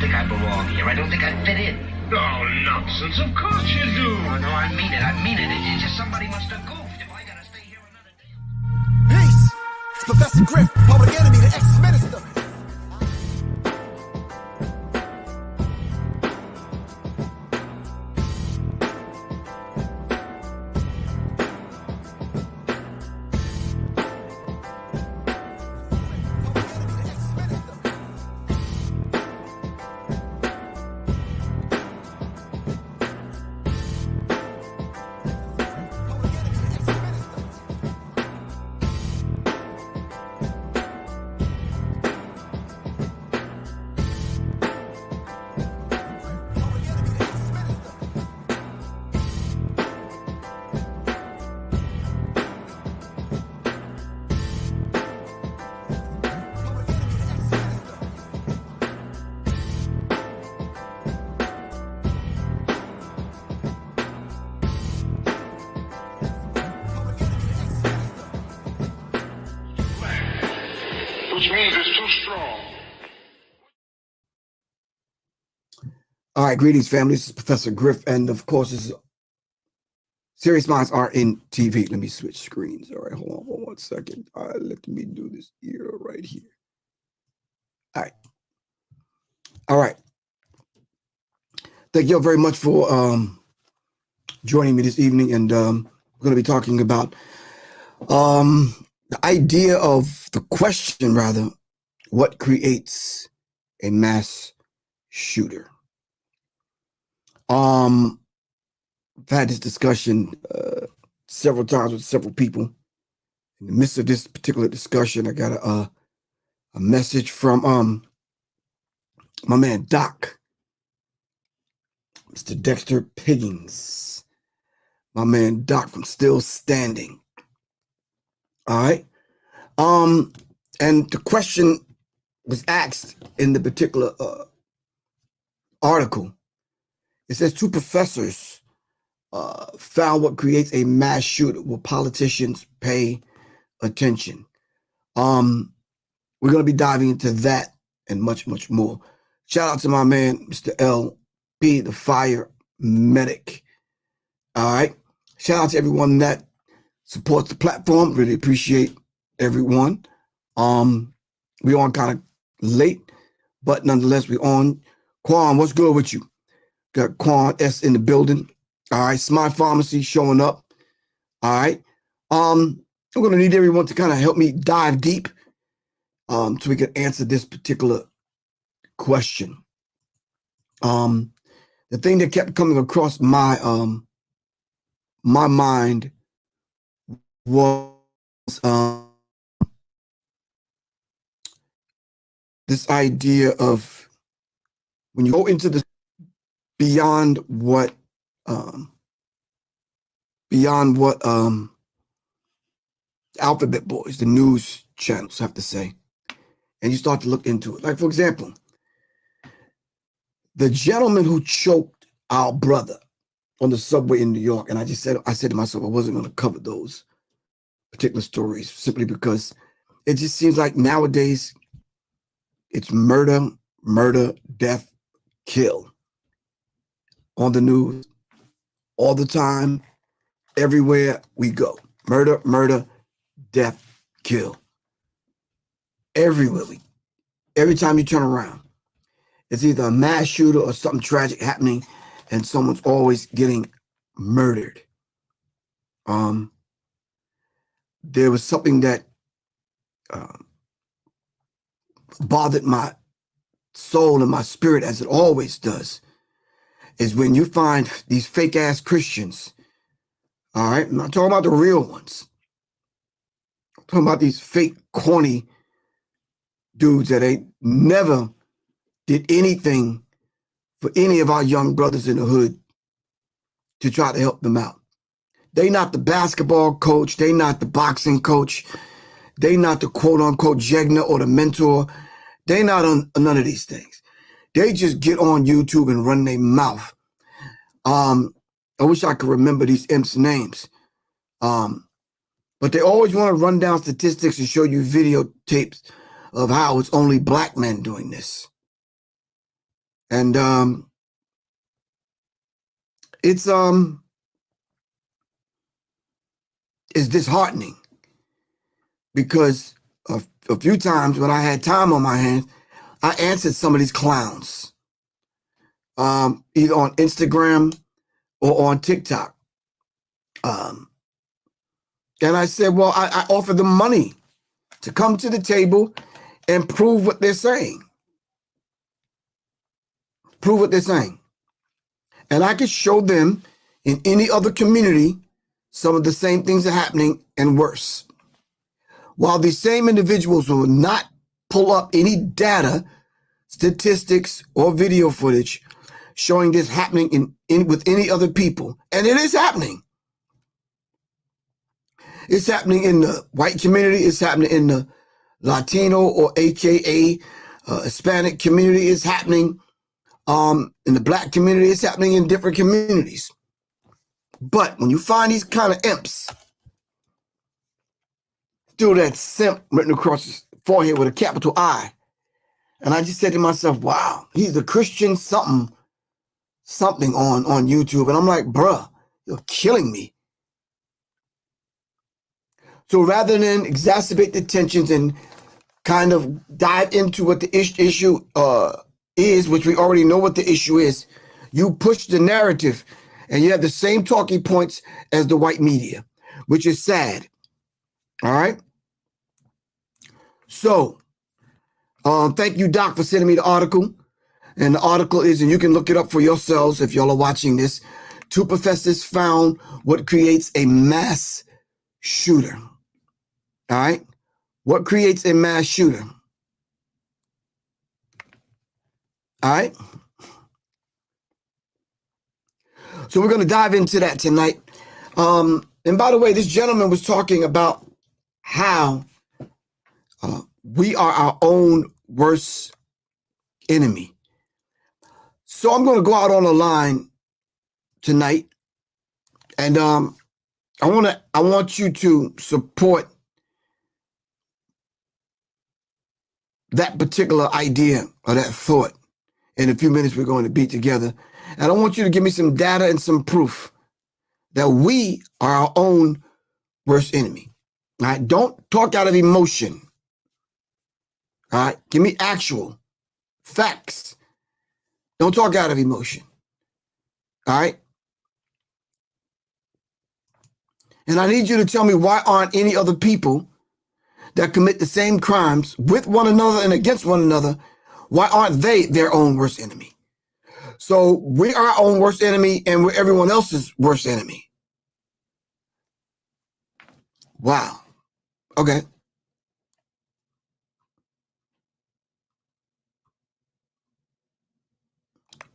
don't think I belong here. I don't think I fit in. Oh, nonsense. Of course you do. Oh, no, I mean it. I mean it. It's just somebody must have goofed if I gotta stay here another day. Peace! It's Professor Griff, public enemy, the ex-minister. Which means it's too strong. All right, greetings, family. This is Professor Griff, and of course, this is Serious Minds Are in TV. Let me switch screens. All right, hold on for 1 second. All right, let me do this here, right here. All right. All right. Thank you all very much for joining me this evening, and we're going to be talking about the idea of the question, rather, what creates a mass shooter? I've had this discussion several times with several people. In the midst of this particular discussion, I got a message from my man Doc, Mr. Dexter Piggins, my man Doc from Still Standing. All right. And the question was asked in the particular article. It says 2 professors found what creates a mass shooter. Will politicians pay attention? We're going to be diving into that and much, much more. Shout out to my man, Mr. LP, the fire medic. All right. Shout out to everyone that supports the platform. Really appreciate everyone. We're on kind of late, but nonetheless, we're on. Quan, what's good with you? Got Quan S in the building. All right. Smart Pharmacy showing up. All right. I'm going to need everyone to kind of help me dive deep so we can answer this particular question. The thing that kept coming across my my mind was this idea of when you go into the beyond what alphabet boys, the news channels have to say, and you start to look into it. Like, for example, the gentleman who choked our brother on the subway in New York, and I said to myself, I wasn't going to cover those particular stories simply because it just seems like nowadays it's murder, death, kill on the news all the time, everywhere we go. Murder, death, kill. Everywhere every time you turn around, it's either a mass shooter or something tragic happening, and someone's always getting murdered. There was something that bothered my soul and my spirit, as it always does, is when you find these fake ass Christians. All right, I'm not talking about the real ones. I'm talking about these fake, corny dudes that ain't never did anything for any of our young brothers in the hood to try to help them out. They not the basketball coach. They not the boxing coach. They not the quote unquote Jegna or the mentor. They not on none of these things. They just get on YouTube and run their mouth. I wish I could remember these imps' names. But they always want to run down statistics and show you videotapes of how it's only black men doing this. And it's disheartening because a few times when I had time on my hands, I answered some of these clowns, either on Instagram or on TikTok. And I said, well, I offered them money to come to the table and prove what they're saying. Prove what they're saying. And I could show them in any other community some of the same things are happening and worse. While these same individuals will not pull up any data, statistics, or video footage showing this happening with any other people. And it is happening. It's happening in the white community. It's happening in the Latino or AKA Hispanic community. It's happening in the black community. It's happening in different communities. But when you find these kind of imps, still that simp written across his forehead with a capital I. And I just said to myself, wow, he's a Christian something on YouTube. And I'm like, bruh, you're killing me. So rather than exacerbate the tensions and kind of dive into what the issue is, which we already know what the issue is, you push the narrative and you have the same talking points as the white media, which is sad. All right? So, thank you, Doc, for sending me the article. And the article is, and you can look it up for yourselves if y'all are watching this, 2 professors found what creates a mass shooter. All right? What creates a mass shooter? All right? So we're going to dive into that tonight. And by the way, this gentleman was talking about how we are our own worst enemy. So I'm going to go out on a line tonight, and I want you to support that particular idea or that thought. In a few minutes, we're going to be together. And I want you to give me some data and some proof that we are our own worst enemy. All right? Don't talk out of emotion. All right? Give me actual facts. Don't talk out of emotion. All right? And I need you to tell me, why aren't any other people that commit the same crimes with one another and against one another, why aren't they their own worst enemy? So we are our own worst enemy and we're everyone else's worst enemy. Wow. Okay.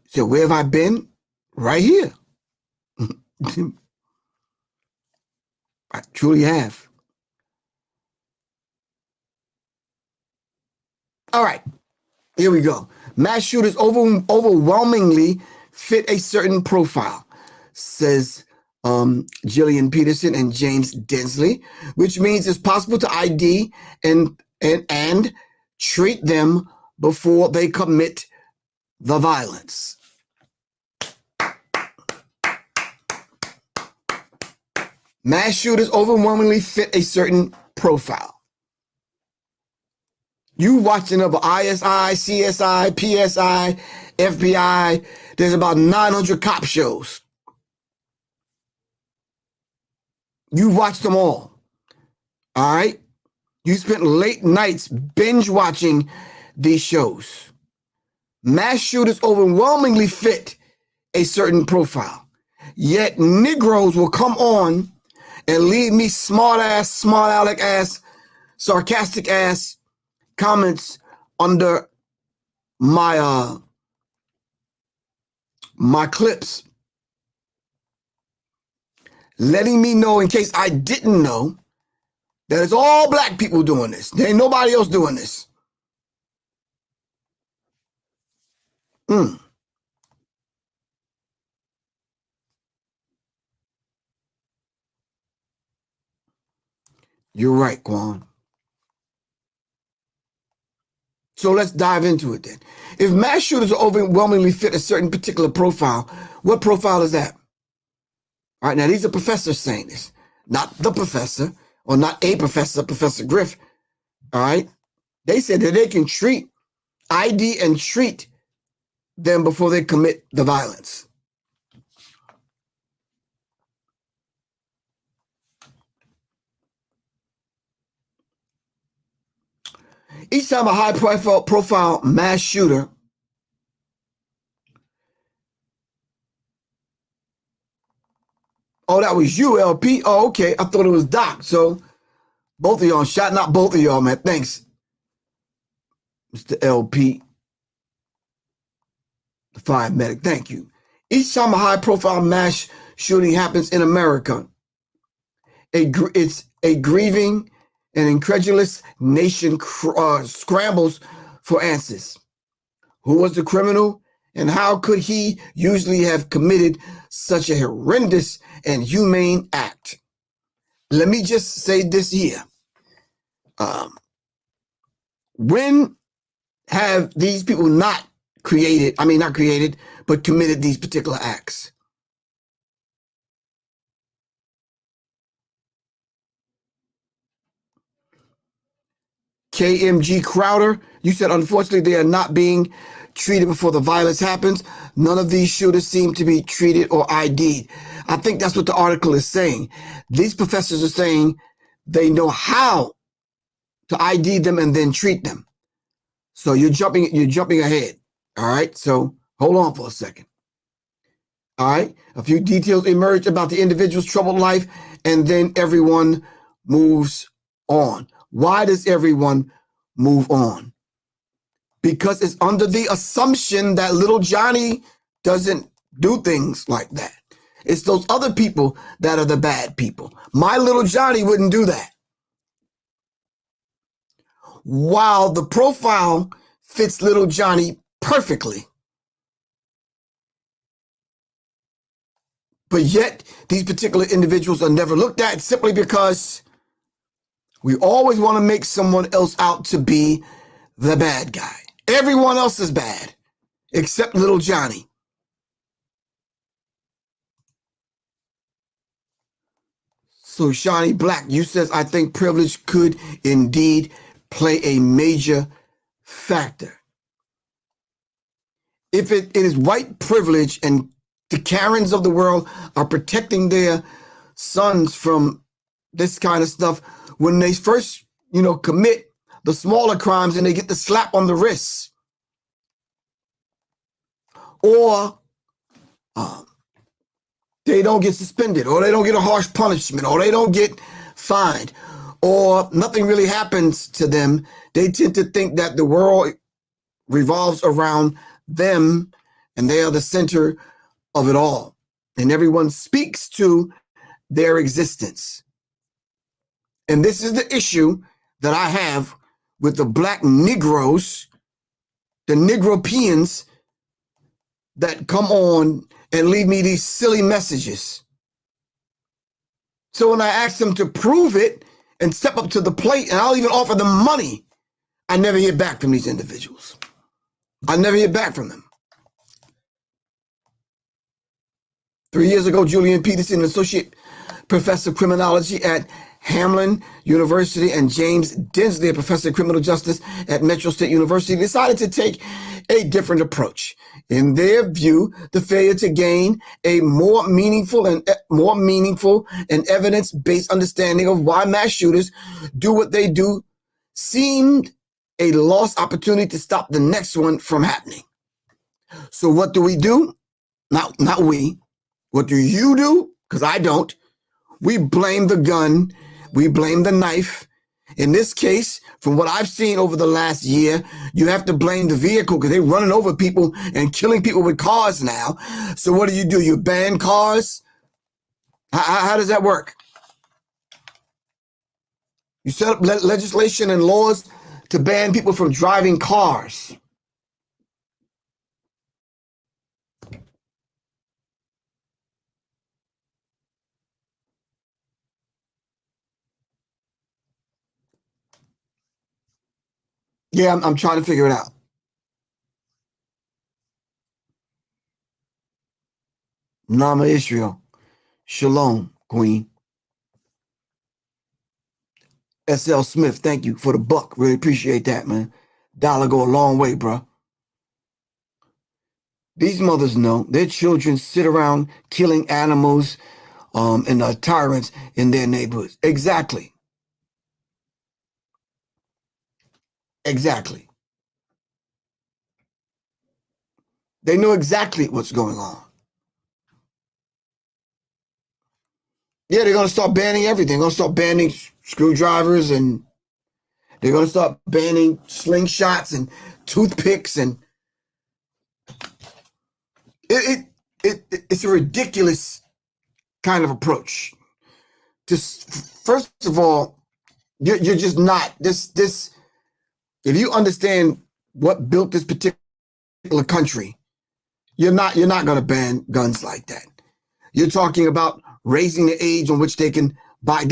So where have I been? Right here. I truly have. All right. Here we go. Mass shooters overwhelmingly fit a certain profile, says Jillian Peterson and James Densley, which means it's possible to ID and treat them before they commit the violence. Mass shooters overwhelmingly fit a certain profile. You watching of ISI, CSI, PSI, FBI, there's about 900 cop shows. You watched them all right? You spent late nights binge watching these shows. Mass shooters overwhelmingly fit a certain profile. Yet Negroes will come on and leave me smart aleck ass, sarcastic ass comments under my my clips, letting me know, in case I didn't know, that it's all black people doing this. There ain't nobody else doing this. You're right, Quan. So let's dive into it then. If mass shooters are overwhelmingly fit a certain particular profile, what profile is that? All right, now these are professors saying this, not the professor or not a professor, Professor Griff. All right, they said that they can treat, ID and treat them before they commit the violence. Each time a high-profile mass shooter oh, that was you, LP. Oh, okay. I thought it was Doc. So both of y'all shot, not both of y'all, man. Thanks, Mr. LP, the fire medic. Thank you. Each time a high-profile mass shooting happens in America, it's a grieving and incredulous nation scrambles for answers. Who was the criminal, and how could he usually have committed such a horrendous and humane act? Let me just say this here. When have these people not created, but committed these particular acts? KMG Crowder, you said, unfortunately, they are not being treated before the violence happens. None of these shooters seem to be treated or ID'd. I think that's what the article is saying. These professors are saying they know how to ID them and then treat them. So you're jumping ahead. All right. So hold on for a second. All right. A few details emerge about the individual's troubled life, and then everyone moves on. Why does everyone move on? Because it's under the assumption that little Johnny doesn't do things like that. It's those other people that are the bad people. My little Johnny wouldn't do that. While the profile fits little Johnny perfectly, but yet these particular individuals are never looked at simply because we always want to make someone else out to be the bad guy. Everyone else is bad except little Johnny. So Shawnee Black, you says, I think privilege could indeed play a major factor. If it is white privilege and the Karens of the world are protecting their sons from this kind of stuff, when they first, commit the smaller crimes and they get the slap on the wrists, or they don't get suspended, or they don't get a harsh punishment, or they don't get fined, or nothing really happens to them, they tend to think that the world revolves around them and they are the center of it all. And everyone speaks to their existence. And this is the issue that I have with the black Negroes, the Negropeans that come on and leave me these silly messages. So when I ask them to prove it and step up to the plate, and I'll even offer them money, I never hear back from these individuals. I never hear back from them. 3 years ago, Jillian Peterson, an associate professor of criminology at Hamlin University, and James Densley, a professor of criminal justice at Metro State University, decided to take a different approach. In their view, the failure to gain a more meaningful and evidence-based understanding of why mass shooters do what they do seemed a lost opportunity to stop the next one from happening. So what do we do? Not we. What do you do? Because I don't. We blame the gun. We blame the knife. In this case, from what I've seen over the last year, you have to blame the vehicle because they're running over people and killing people with cars now. So what do? You ban cars? How does that work? You set up legislation and laws to ban people from driving cars. Yeah, I'm trying to figure it out. Nama Israel. Shalom, Queen. S.L. Smith, thank you for the buck. Really appreciate that, man. Dollar go a long way, bro. These mothers know their children sit around killing animals and tyrants in their neighborhoods. Exactly. Exactly. They know exactly what's going on. Yeah, they're going to start banning everything. They're going to start banning screwdrivers, and they're going to start banning slingshots and toothpicks, and it's a ridiculous kind of approach. Just first of all, you're just not this. If you understand what built this particular country, you're not going to ban guns like that. You're talking about raising the age on which they can buy.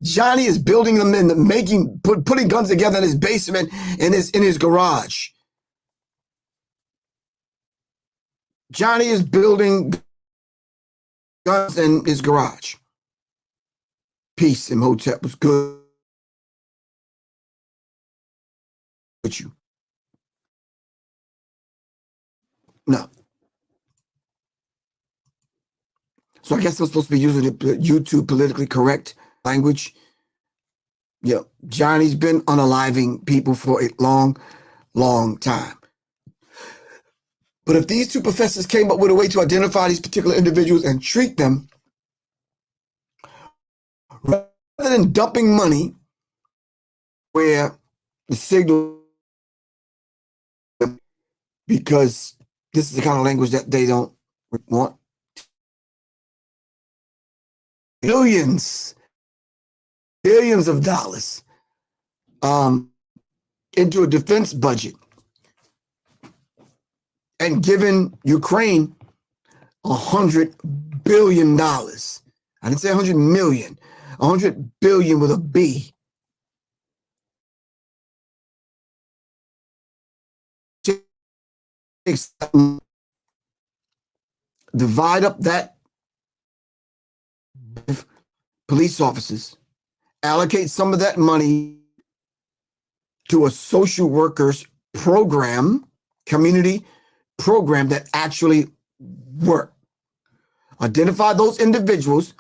Johnny is building them and putting guns together in his basement and in his garage. Johnny is building guns in his garage. Peace, Imhotep was good with you. No. So I guess I'm supposed to be using the YouTube politically correct language. Yeah, Johnny's been unaliving people for a long, long time. But if these two professors came up with a way to identify these particular individuals and treat them, rather than dumping money where the signal, because this is the kind of language that they don't want. Billions of dollars into a defense budget and giving Ukraine $100 billion. I didn't say 100 million, 100 billion with a B. Divide up that police officers, allocate some of that money to a social workers program, community program that actually work. Identify those individuals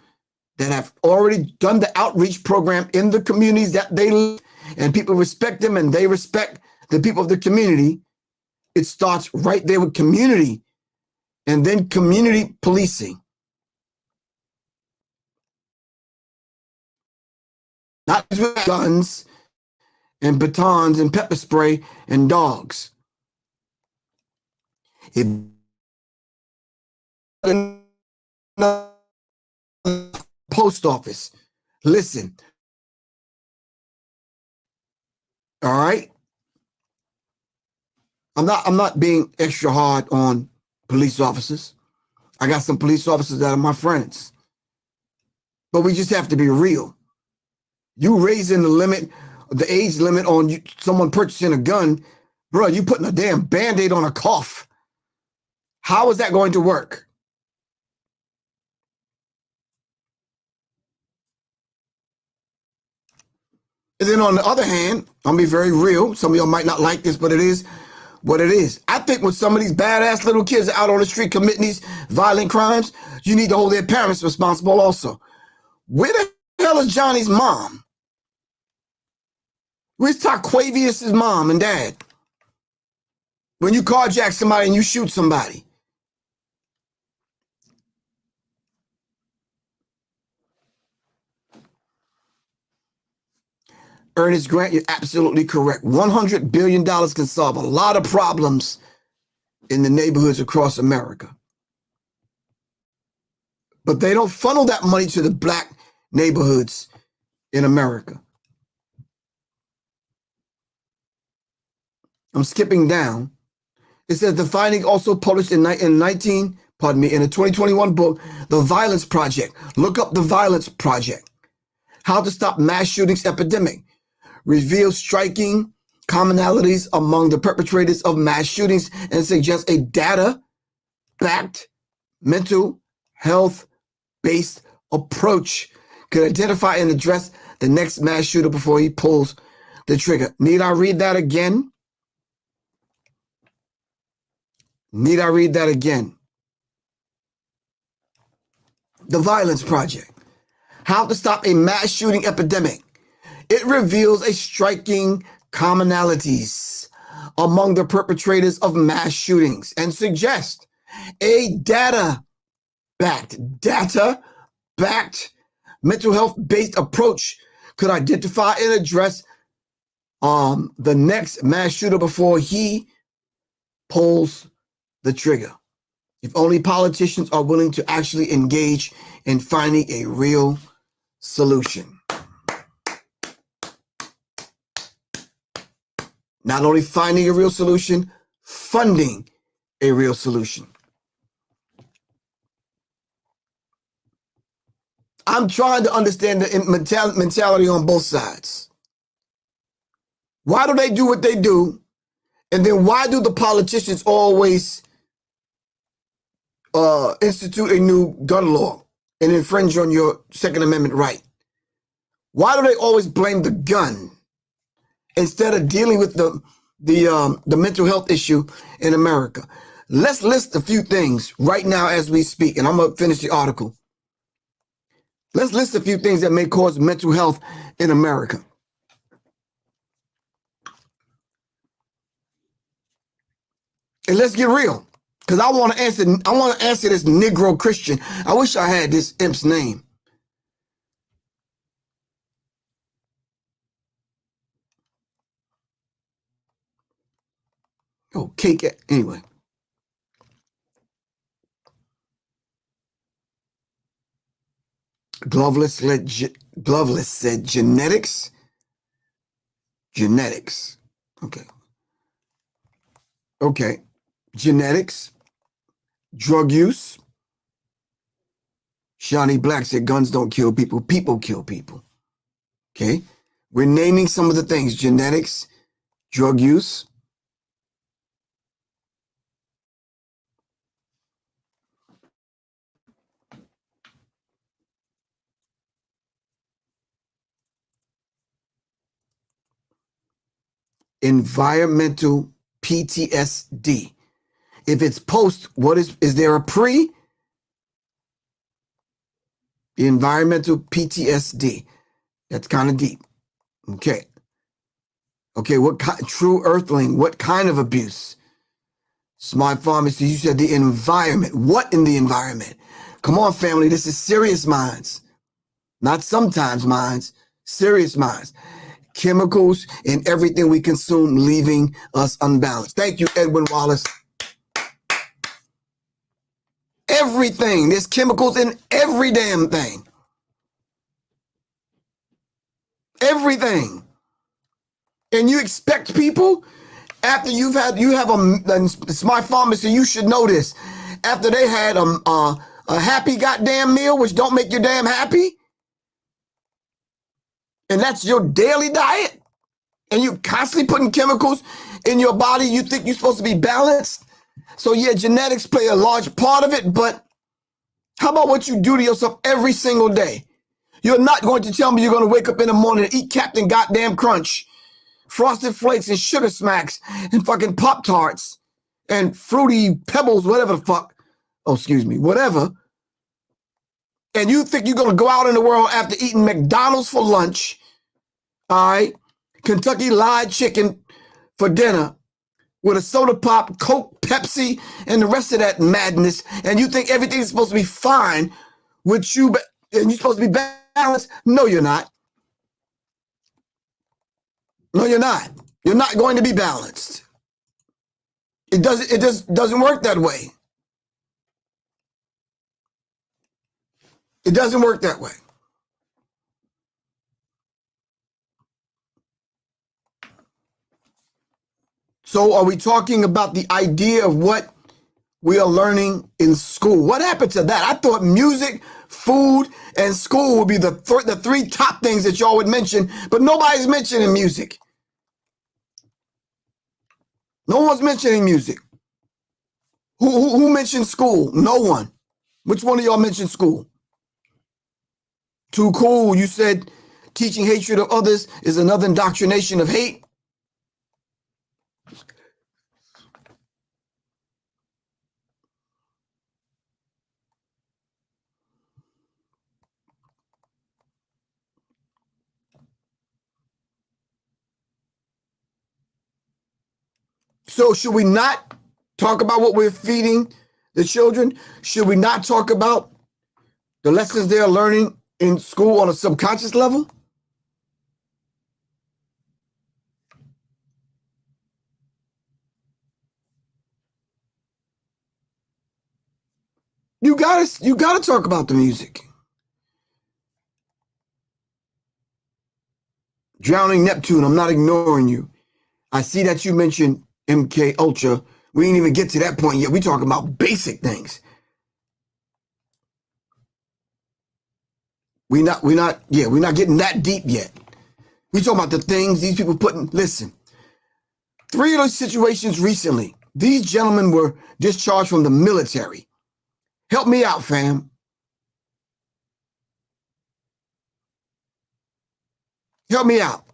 that have already done the outreach program in the communities that they live, and people respect them and they respect the people of the community. It starts right there with community and then community policing. Not with guns and batons and pepper spray and dogs. If post office, listen. All right. I'm not being extra hard on police officers. I got some police officers that are my friends. But we just have to be real. You raising the age limit on someone purchasing a gun, bro, you putting a damn Band-Aid on a cough. How is that going to work? And then on the other hand, I'll be very real. Some of y'all might not like this, but it is what it is. I think when some of these badass little kids are out on the street committing these violent crimes, you need to hold their parents responsible also. Where the hell is Johnny's mom? Where's Taquavius' mom and dad? When you carjack somebody and you shoot somebody. Ernest Grant, you're absolutely correct. $100 billion can solve a lot of problems in the neighborhoods across America. But they don't funnel that money to the black neighborhoods in America. I'm skipping down. It says the finding also published in a 2021 book, The Violence Project. Look up The Violence Project. How to Stop Mass Shootings Epidemic. Reveals striking commonalities among the perpetrators of mass shootings and suggests a data-backed mental health-based approach could identify and address the next mass shooter before he pulls the trigger. Need I read that again? Need I read that again? The Violence Project. How to Stop a Mass Shooting Epidemic. It reveals a striking commonalities among the perpetrators of mass shootings and suggests a data-backed mental health-based approach could identify and address the next mass shooter before he pulls the trigger. If only politicians are willing to actually engage in finding a real solution. Not only finding a real solution, funding a real solution. I'm trying to understand the mentality on both sides. Why do they do what they do? And then why do the politicians always institute a new gun law and infringe on your Second Amendment right? Why do they always blame the gun instead of dealing with the mental health issue in America? Let's list a few things right now as we speak, and I'm going to finish the article. Let's list a few things that may cause mental health in America. And let's get real, because I want to answer this Negro Christian. I wish I had this imp's name. Oh, cake. Anyway. Gloveless said genetics. Genetics. Okay. Genetics. Drug use. Shawnee Black said guns don't kill people. People kill people. Okay. We're naming some of the things. Genetics. Drug use. Environmental PTSD. If it's post, is there a pre? The environmental PTSD. That's kind of deep. Okay. What kind? True Earthling. What kind of abuse? Smart Pharmacy. You said the environment. What in the environment? Come on, family. This is serious minds. Not sometimes minds. Serious minds. Chemicals in everything we consume, leaving us unbalanced. Thank you, Edwin Wallace. Everything. There's chemicals in every damn thing. Everything. And you expect people, after you have a Smart Pharmacy, you should know this. After they had a happy goddamn meal, which don't make you damn happy, and that's your daily diet, and you constantly putting chemicals in your body, you think you're supposed to be balanced. So yeah, genetics play a large part of it, but how about what you do to yourself every single day? You're not going to tell me you're going to wake up in the morning and eat Captain Goddamn Crunch, Frosted Flakes and Sugar Smacks and fucking Pop-Tarts and Fruity Pebbles, whatever the fuck. Oh, excuse me, whatever. And you think you're going to go out in the world after eating McDonald's for lunch, all right, Kentucky Fried Chicken for dinner, with a soda pop, Coke, Pepsi, and the rest of that madness, and you think everything's supposed to be fine with you, and you're supposed to be balanced? No, you're not. No, you're not. You're not going to be balanced. It just doesn't work that way. It doesn't work that way. So are we talking about the idea of what we are learning in school? What happened to that? I thought music, food, and school would be the three top things that y'all would mention, but nobody's mentioning music. No one's mentioning music. Who mentioned school? No one. Which one of y'all mentioned school? Too cool. You said teaching hatred of others is another indoctrination of hate. So should we not talk about what we're feeding the children? Should we not talk about the lessons they're learning in school on a subconscious level? You gotta talk about the music. Drowning Neptune, I'm not ignoring you. I see that you mentioned MK Ultra. We didn't even get to that point yet. We talking about basic things. We're not getting that deep yet. We talking about the things these people putting. Listen, 3 of those situations recently, these gentlemen were discharged from the military. Help me out, fam. Help me out.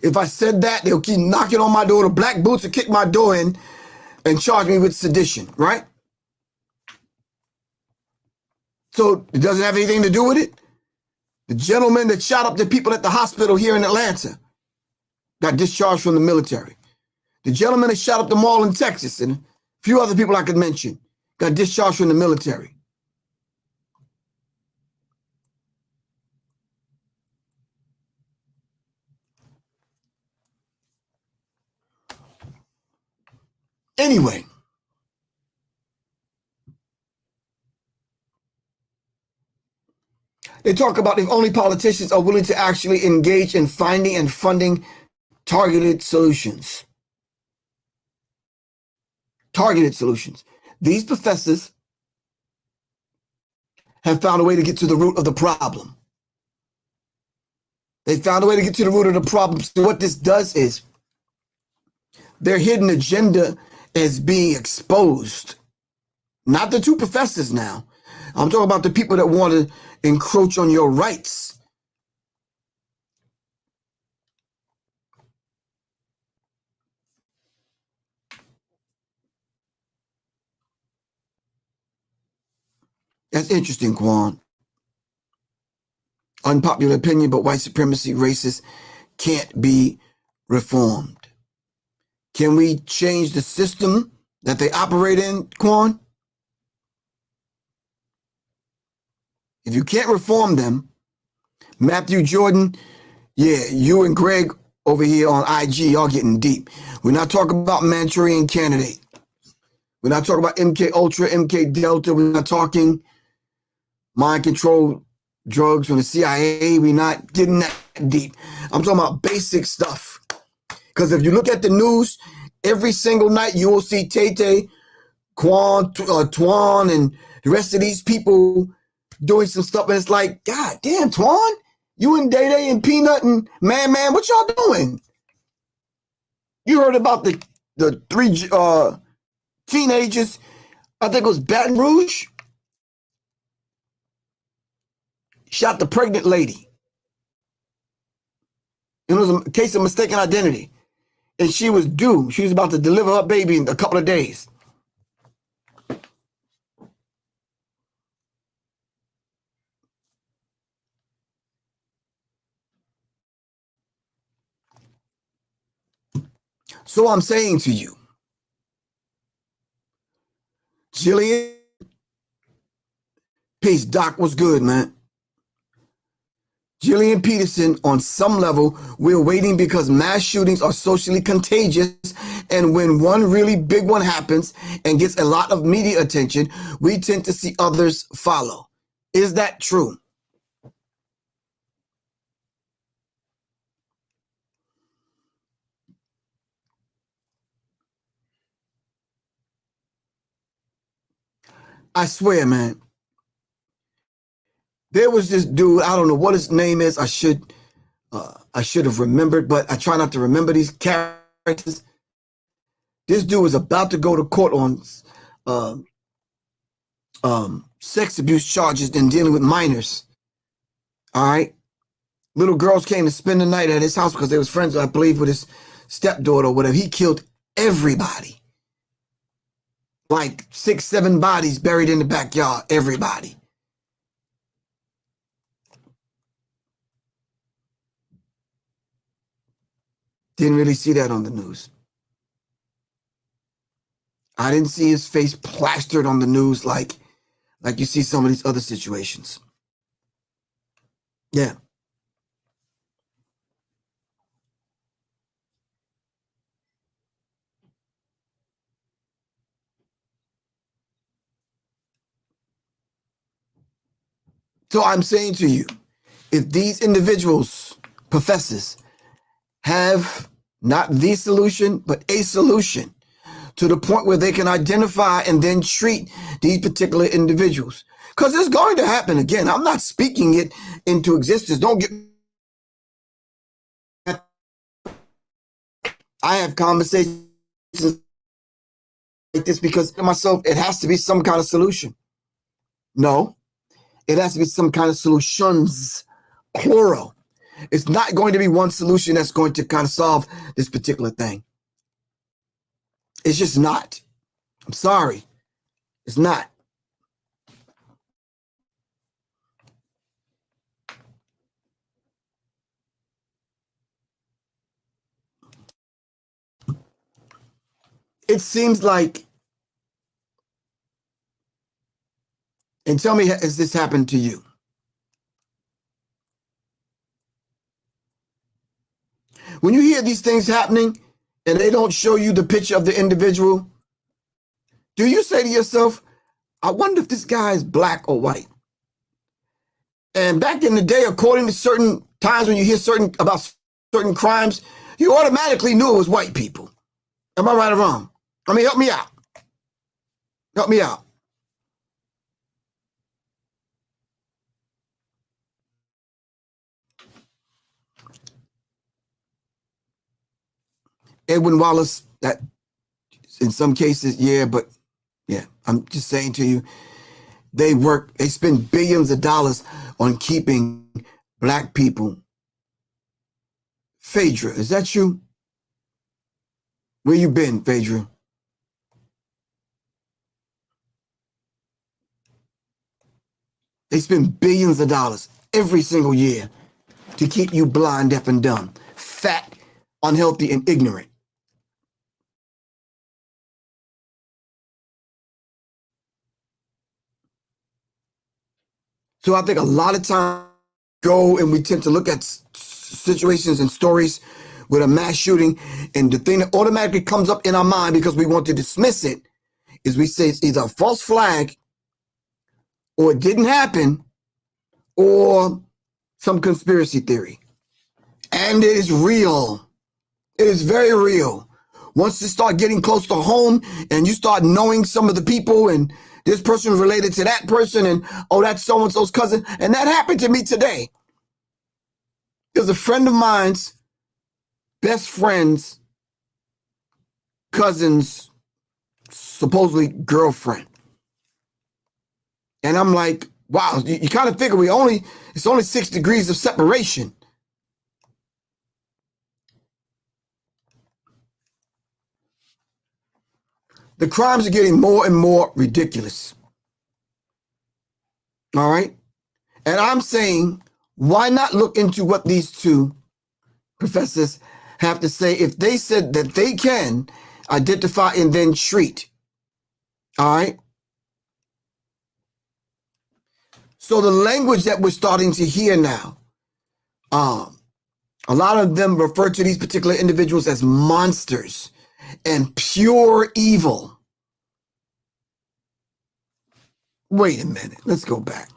If I said that, they'll keep knocking on my door. The black boots will kick my door in and charge me with sedition, right? So it doesn't have anything to do with it. The gentleman that shot up the people at the hospital here in Atlanta got discharged from the military. The gentleman that shot up the mall in Texas and a few other people I could mention got discharged from the military. Anyway, they talk about if only politicians are willing to actually engage in finding and funding targeted solutions. Targeted solutions. These professors have found a way to get to the root of the problem. They found a way to get to the root of the problem. So what this does is their hidden agenda is being exposed. Not the 2 professors now. I'm talking about the people that want to encroach on your rights. That's interesting, Quan. Unpopular opinion, but white supremacy racists can't be reformed. Can we change the system that they operate in, Quan? If you can't reform them, Matthew Jordan, yeah, you and Greg over here on IG, y'all getting deep. We're not talking about Manchurian Candidate. We're not talking about MK Ultra, MK Delta. We're not talking mind control drugs from the CIA. We're not getting that deep. I'm talking about basic stuff. Because if you look at the news, every single night you will see Tay, Quan, Twan, and the rest of these people doing some stuff. And it's like, God damn, Twan, you and Day and Peanut and Man, what y'all doing? You heard about the 3 teenagers, I think it was Baton Rouge, shot the pregnant lady. It was a case of mistaken identity. And she was due. She was about to deliver her baby in a couple of days. So I'm saying to you, Jillian, peace. Doc, what's good, man? Jillian Peterson, on some level, we're waiting because mass shootings are socially contagious. And when one really big one happens and gets a lot of media attention, we tend to see others follow. Is that true? I swear, man. There was this dude, I don't know what his name is. I should have remembered, but I try not to remember these characters. This dude was about to go to court on sex abuse charges and dealing with minors. All right. Little girls came to spend the night at his house because they was friends, I believe, with his stepdaughter or whatever. He killed everybody. Like 6, 7 bodies buried in the backyard. Everybody. Didn't really see that on the news. I didn't see his face plastered on the news like you see some of these other situations. Yeah. So I'm saying to you, if these individuals, professors, have not the solution, but a solution to the point where they can identify and then treat these particular individuals. Because it's going to happen again. I'm not speaking it into existence. Don't get... I have conversations like this because to myself, it has to be some kind of solution. No, it has to be some kind of solutions, plural. It's not going to be one solution that's going to kind of solve this particular thing. It's just not. I'm sorry. It's not. It seems like, and tell me, has this happened to you? When you hear these things happening and they don't show you the picture of the individual, do you say to yourself, I wonder if this guy is black or white? And back in the day, according to certain times when you hear about certain crimes, you automatically knew it was white people. Am I right or wrong? I mean, help me out. Help me out. Edwin Wallace, that in some cases, yeah, but yeah, I'm just saying to you, they spend billions of dollars on keeping black people. Phaedra, is that you? Where you been, Phaedra? They spend billions of dollars every single year to keep you blind, deaf, and dumb, fat, unhealthy, and ignorant. So I think a lot of times go and we tend to look at situations and stories with a mass shooting, and the thing that automatically comes up in our mind because we want to dismiss it is we say it's either a false flag or it didn't happen or some conspiracy theory. And it is real. It is very real. Once you start getting close to home and you start knowing some of the people and this person is related to that person and, oh, that's so-and-so's cousin. And that happened to me today. Because a friend of mine's best friend's cousin's supposedly girlfriend. And I'm like, wow, you kind of figure it's only 6 degrees of separation. The crimes are getting more and more ridiculous. All right? And I'm saying, why not look into what these two professors have to say if they said that they can identify and then treat? All right? So the language that we're starting to hear now, a lot of them refer to these particular individuals as monsters and pure evil. Wait a minute. Let's go back.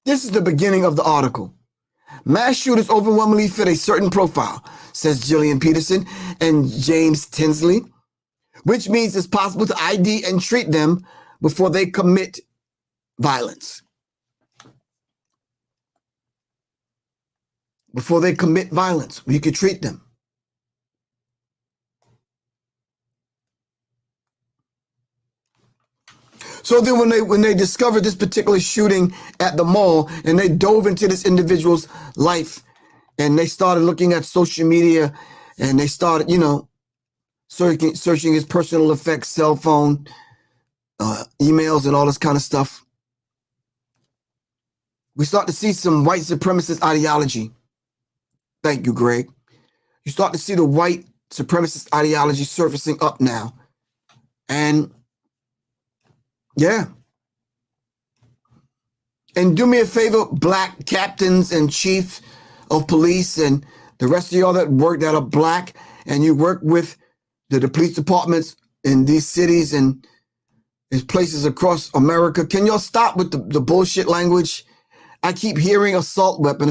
This is the beginning of the article. Mass shooters overwhelmingly fit a certain profile, says Jillian Peterson and James Densley, which means it's possible to ID and treat them before they commit violence. Before they commit violence, you could treat them. So then when they discovered this particular shooting at the mall and they dove into this individual's life and they started looking at social media and they started, searching his personal effects, cell phone, emails and all this kind of stuff, we start to see some white supremacist ideology. Thank you, Greg. You start to see the white supremacist ideology surfacing up now. And yeah. And do me a favor, black captains and chiefs of police and the rest of y'all that are black and you work with the police departments in these cities and these places across America. Can y'all stop with the bullshit language? I keep hearing assault weapon.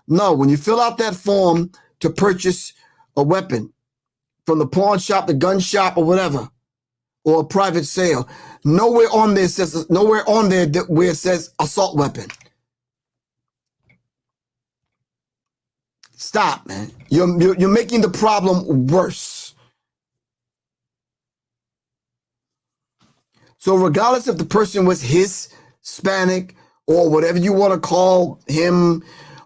No, when you fill out that form to purchase a weapon from the pawn shop, the gun shop, or whatever, or a private sale, nowhere on there where it says assault weapon. Stop, man. You're making the problem worse. So regardless if the person was Hispanic or whatever you want to call him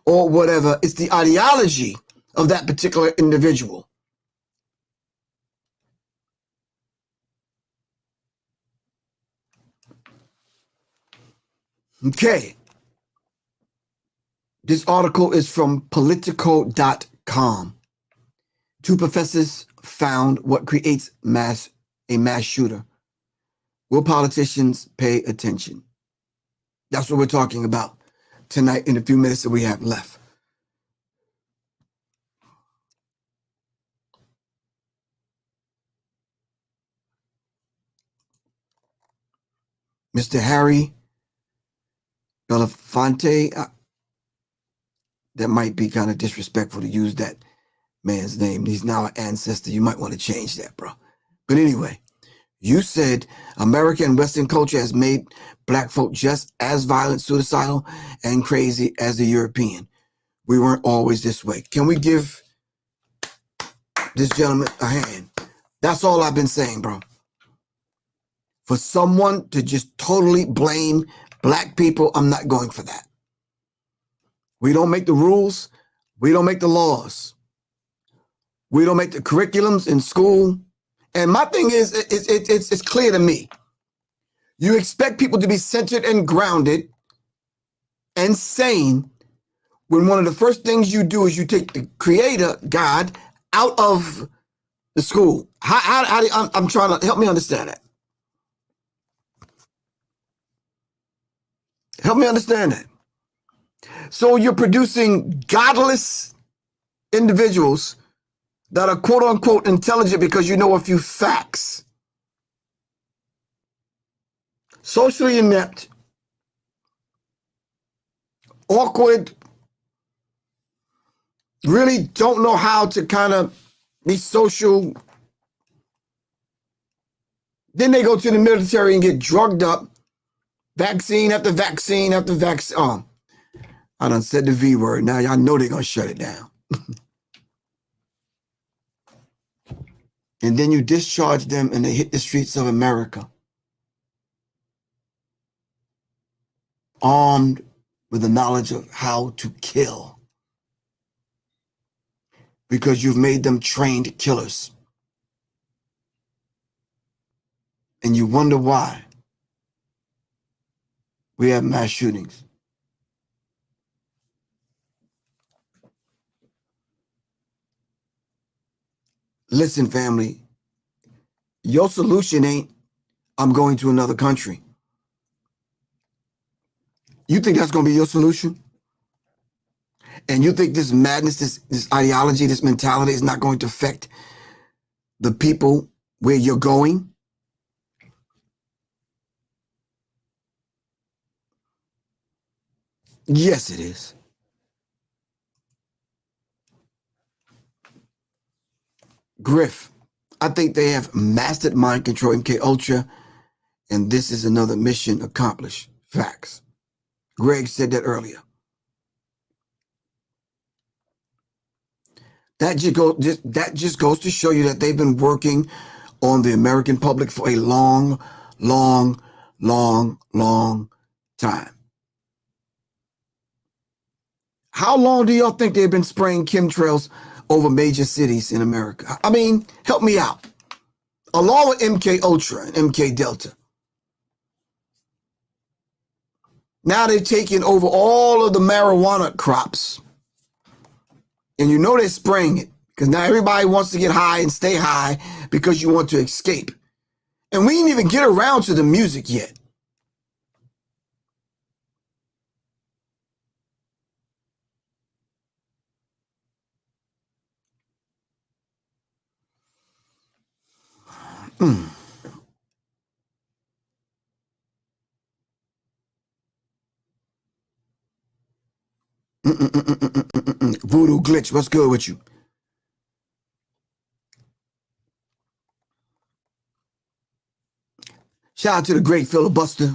or whatever, it's the ideology of that particular individual. Okay. This article is from Politico.com. 2 professors found what creates a mass shooter. Will politicians pay attention? That's what we're talking about tonight in the few minutes that we have left. Mr. Harry Belafonte, that might be kind of disrespectful to use that man's name. He's now an ancestor. You might want to change that, bro. But anyway, you said American and Western culture has made black folk just as violent, suicidal, and crazy as the European. We weren't always this way. Can we give this gentleman a hand? That's all I've been saying, bro. For someone to just totally blame black people, I'm not going for that. We don't make the rules. We don't make the laws. We don't make the curriculums in school. And my thing is, it's clear to me. You expect people to be centered and grounded and sane when one of the first things you do is you take the creator, God, out of the school. I'm trying to help me understand that. Help me understand that. So you're producing godless individuals that are quote unquote intelligent because you know a few facts. Socially inept, awkward, really don't know how to kind of be social. Then they go to the military and get drugged up. Vaccine after vaccine after vaccine. Oh, I done said the V word. Now y'all know they're going to shut it down. And then you discharge them and they hit the streets of America, armed with the knowledge of how to kill, because you've made them trained killers. And you wonder why we have mass shootings. Listen, family, your solution ain't, I'm going to another country. You think that's going to be your solution? And you think this madness, this ideology, this mentality is not going to affect the people where you're going? Yes, it is. Griff, I think they have mastered mind control MK Ultra, and this is another mission accomplished. Facts. Greg said that earlier. That just goes to show you that they've been working on the American public for a long, long, long, long time. How long do y'all think they've been spraying chemtrails over major cities in America? I mean, help me out. Along with MK Ultra and MK Delta. Now they're taking over all of the marijuana crops. And you know they're spraying it because now everybody wants to get high and stay high because you want to escape. And we didn't even get around to the music yet. Voodoo Glitch, what's good with you? Shout out to the great filibuster.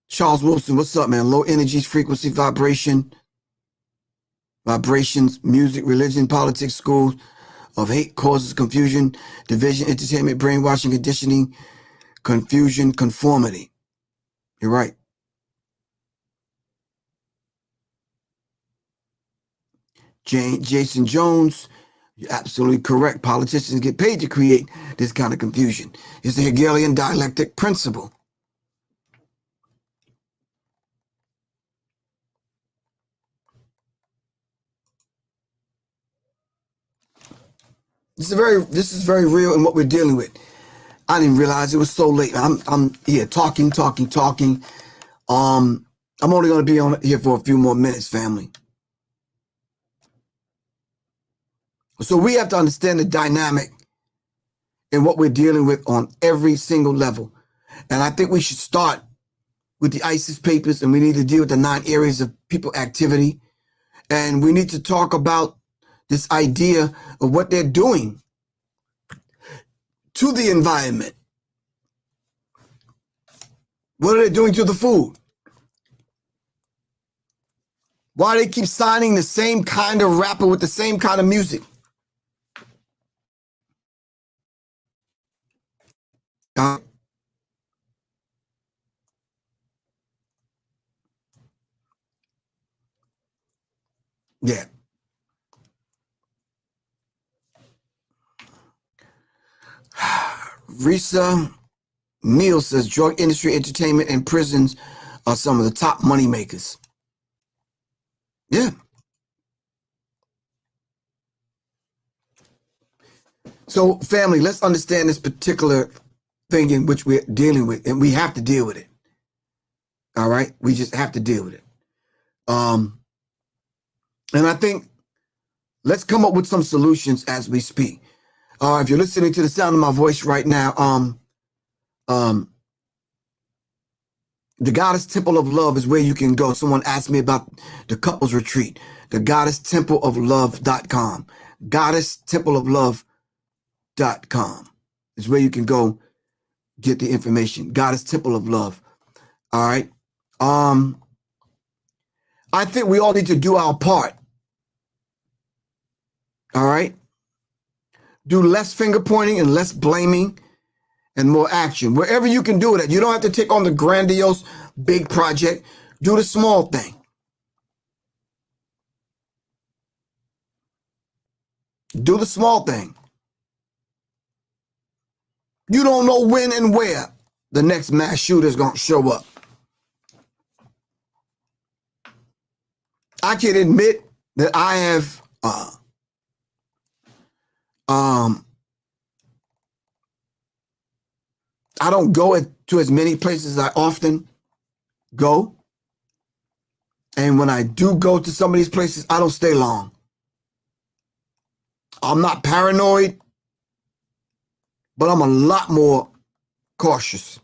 Charles Wilson, what's up, man? Low energies, frequency, vibration, vibrations, music, religion, politics, schools of hate causes confusion, division, entertainment, brainwashing, conditioning, confusion, conformity. You're right. Jason Jones, you're absolutely correct. Politicians get paid to create this kind of confusion. It's the Hegelian dialectic principle. This is very real in what we're dealing with. I didn't realize it was so late. I'm here talking. I'm only going to be on here for a few more minutes, family. So we have to understand the dynamic and what we're dealing with on every single level. And I think we should start with the ISIS papers, and we need to deal with the 9 areas of people activity. And we need to talk about this idea of what they're doing to the environment. What are they doing to the food? Why do they keep signing the same kind of rapper with the same kind of music? Yeah. Risa Neal says drug industry, entertainment, and prisons are some of the top money makers. Yeah. So, family, let's understand this particular thing in which we're dealing with, and we have to deal with it. All right? We just have to deal with it. And I think let's come up with some solutions as we speak. If you're listening to the sound of my voice right now, the Goddess Temple of Love is where you can go. Someone asked me about the couples retreat. The goddesstempleoflove.com. Goddesstempleoflove.com is where you can go get the information. Goddess Temple of Love. All right. I think we all need to do our part. All right. Do less finger pointing and less blaming and more action. Wherever you can do it, you don't have to take on the grandiose big project. Do the small thing. Do the small thing. You don't know when and where the next mass shooter is going to show up. I can admit that I have I don't go to as many places as I often go. And when I do go to some of these places, I don't stay long. I'm not paranoid, but I'm a lot more cautious.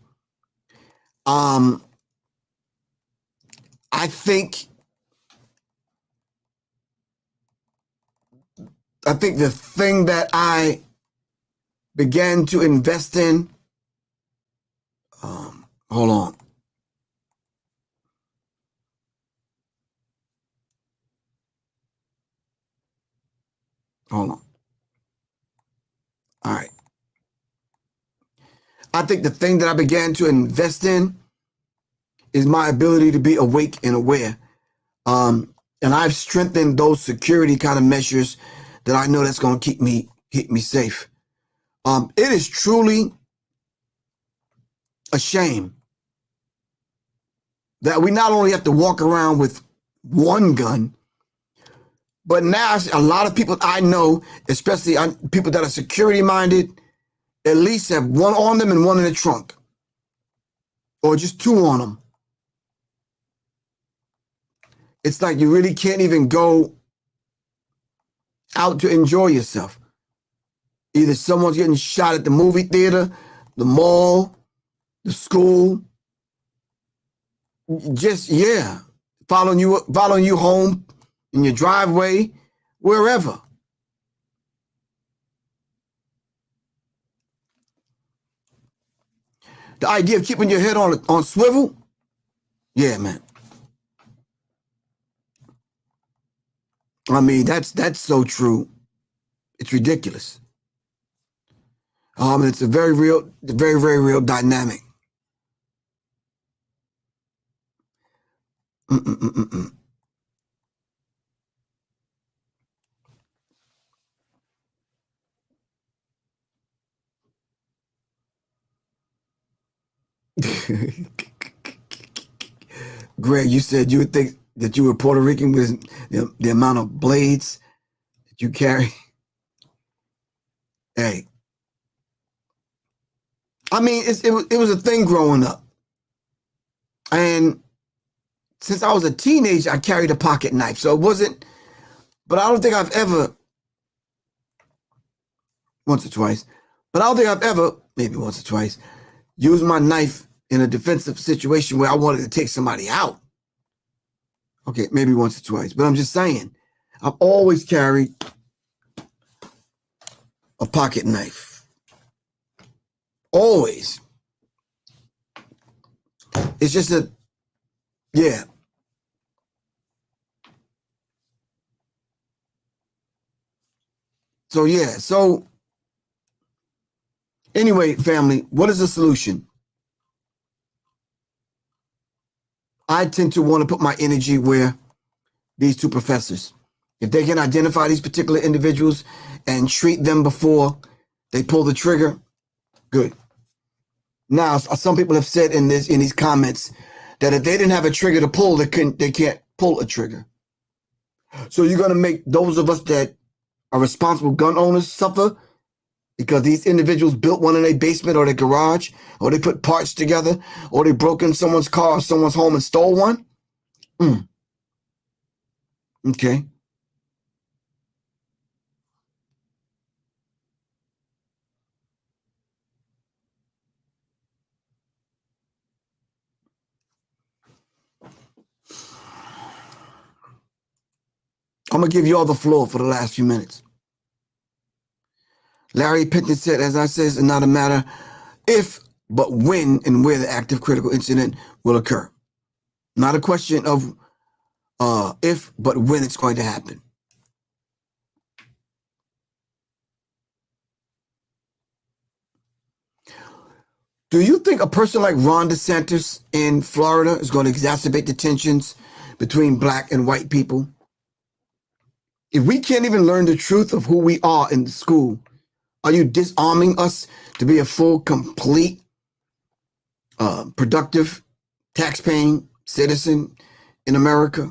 I think the thing that I began to invest in, hold on. Hold on. All right. I think the thing that I began to invest in is my ability to be awake and aware. And I've strengthened those security kind of measures that I know that's going to keep me safe. It is truly a shame that we not only have to walk around with one gun, but now a lot of people I know, especially people that are security minded, at least have one on them and one in the trunk, or just two on them. It's like you really can't even go out to enjoy yourself. Either someone's getting shot at the movie theater, the mall, the school, just, yeah, following you home in your driveway, wherever. The idea of keeping your head on swivel, yeah, man. I mean, that's so true. It's ridiculous. It's a very, very real dynamic. Greg, you said you would think that you were Puerto Rican with the amount of blades that you carry. Hey, I mean, it was a thing growing up. And since I was a teenager, I carried a pocket knife. So it wasn't, but I don't think I've ever, once or twice, but I don't think I've ever, maybe once or twice, used my knife in a defensive situation where I wanted to take somebody out. Okay, maybe once or twice, but I'm just saying, I've always carried a pocket knife. Always. It's just yeah. So, yeah. So, anyway, family, what is the solution? I tend to want to put my energy where these two professors, if they can identify these particular individuals and treat them before they pull the trigger, good. Now, some people have said in these comments that if they didn't have a trigger to pull, they can't pull a trigger. So you're going to make those of us that are responsible gun owners suffer because these individuals built one in their basement or their garage, or they put parts together, or they broke in someone's car or someone's home and stole one? Okay. I'm going to give you all the floor for the last few minutes. Larry Penton said, as I said, it's not a matter if, but when and where the active critical incident will occur. Not a question of if, but when it's going to happen. Do you think a person like Ron DeSantis in Florida is going to exacerbate the tensions between black and white people? If we can't even learn the truth of who we are in the school, are you disarming us to be a full, complete, productive, tax-paying citizen in America?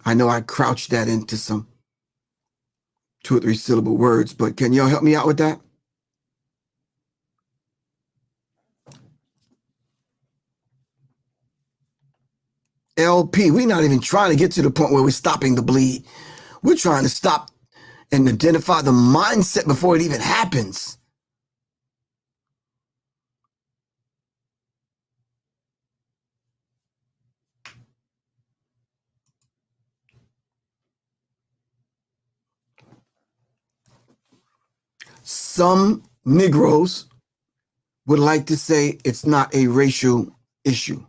I know I crouched that into some 2 or 3 syllable words, but can y'all help me out with that? LP, we're not even trying to get to the point where we're stopping the bleed. We're trying to stop and identify the mindset before it even happens. Some Negroes would like to say it's not a racial issue.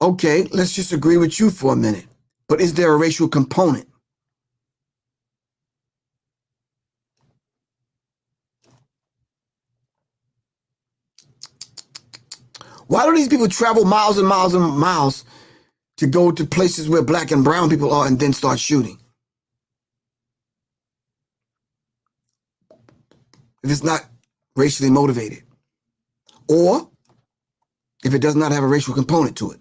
Okay, let's just agree with you for a minute. But is there a racial component? Why do these people travel miles and miles and miles to go to places where black and brown people are and then start shooting? If it's not racially motivated, or if it does not have a racial component to it.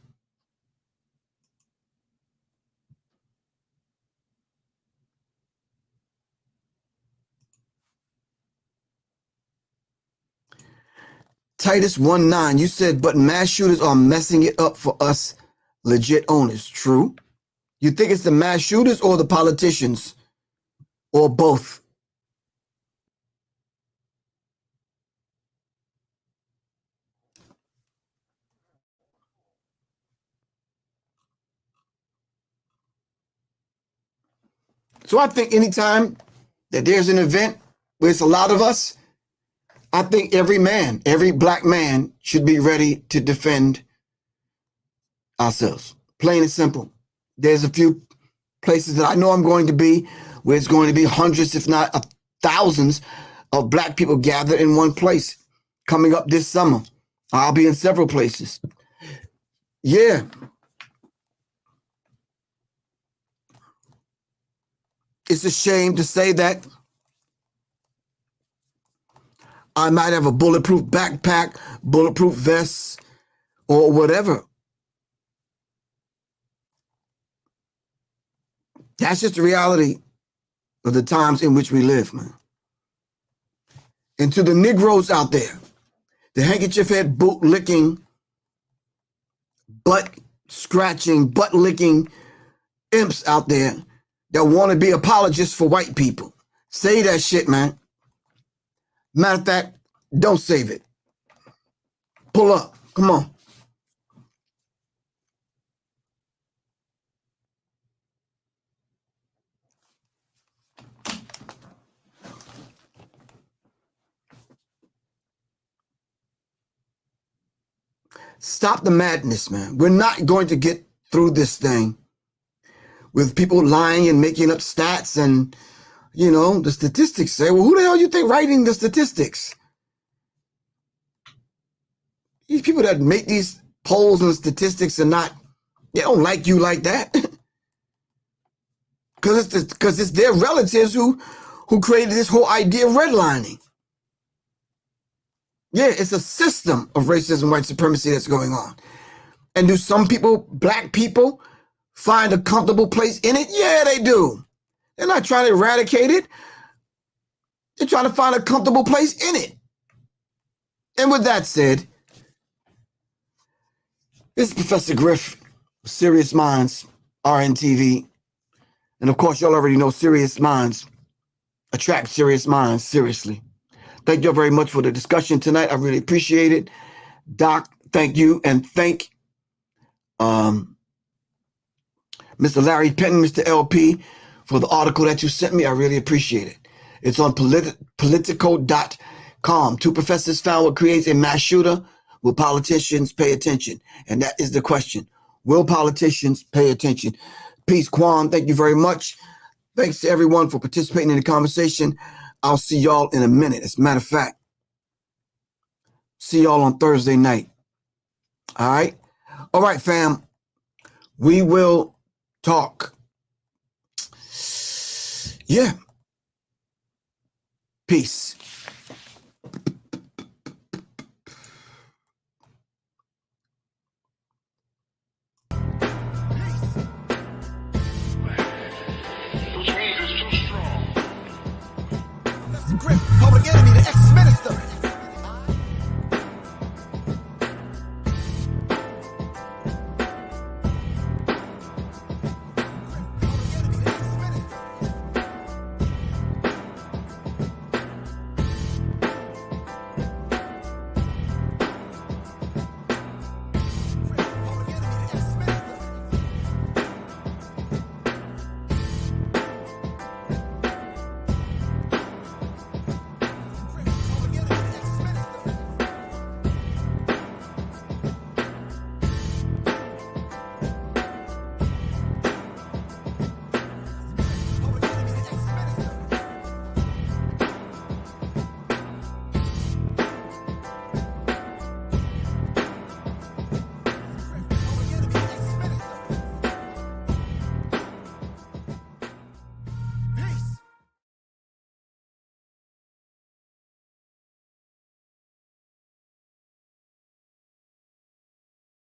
Titus 1:9, you said, but mass shooters are messing it up for us legit owners. True. You think it's the mass shooters or the politicians or both? So I think anytime that there's an event where it's a lot of us, I think every man, every black man should be ready to defend ourselves. Plain and simple. There's a few places that I know I'm going to be where it's going to be hundreds, if not thousands of black people gathered in one place coming up this summer. I'll be in several places. Yeah. It's a shame to say that I might have a bulletproof backpack, bulletproof vest, or whatever. That's just the reality of the times in which we live, man. And to the Negroes out there, the handkerchief head, boot licking, butt scratching, butt licking imps out there that want to be apologists for white people. Say that shit, man. Matter of fact, don't save it. Pull up. Come on. Stop the madness, man. We're not going to get through this thing with people lying and making up stats and, you know, the statistics say, well, who the hell you think writing the statistics? These people that make these polls and statistics are not, they don't like you like that. Because it's their relatives who created this whole idea of redlining. Yeah, it's a system of racism, white supremacy that's going on. And do some people, black people, find a comfortable place in it? Yeah, they do. They're not trying to eradicate it. They're trying to find a comfortable place in it. And with that said, this is Professor Griff, Serious Minds, RNTV. And of course, y'all already know serious minds attract serious minds, seriously. Thank you very much for the discussion tonight. I really appreciate it. Doc, thank you. And thank Mr. Larry Penn, Mr. LP, for the article that you sent me. I really appreciate it. It's on Politico.com. Two professors found what creates a mass shooter. Will politicians pay attention? And that is the question. Will politicians pay attention? Peace, Quan. Thank you very much. Thanks to everyone for participating in the conversation. I'll see y'all in a minute. As a matter of fact, see y'all on Thursday night. All right? All right, fam. We will talk. Yeah. Peace.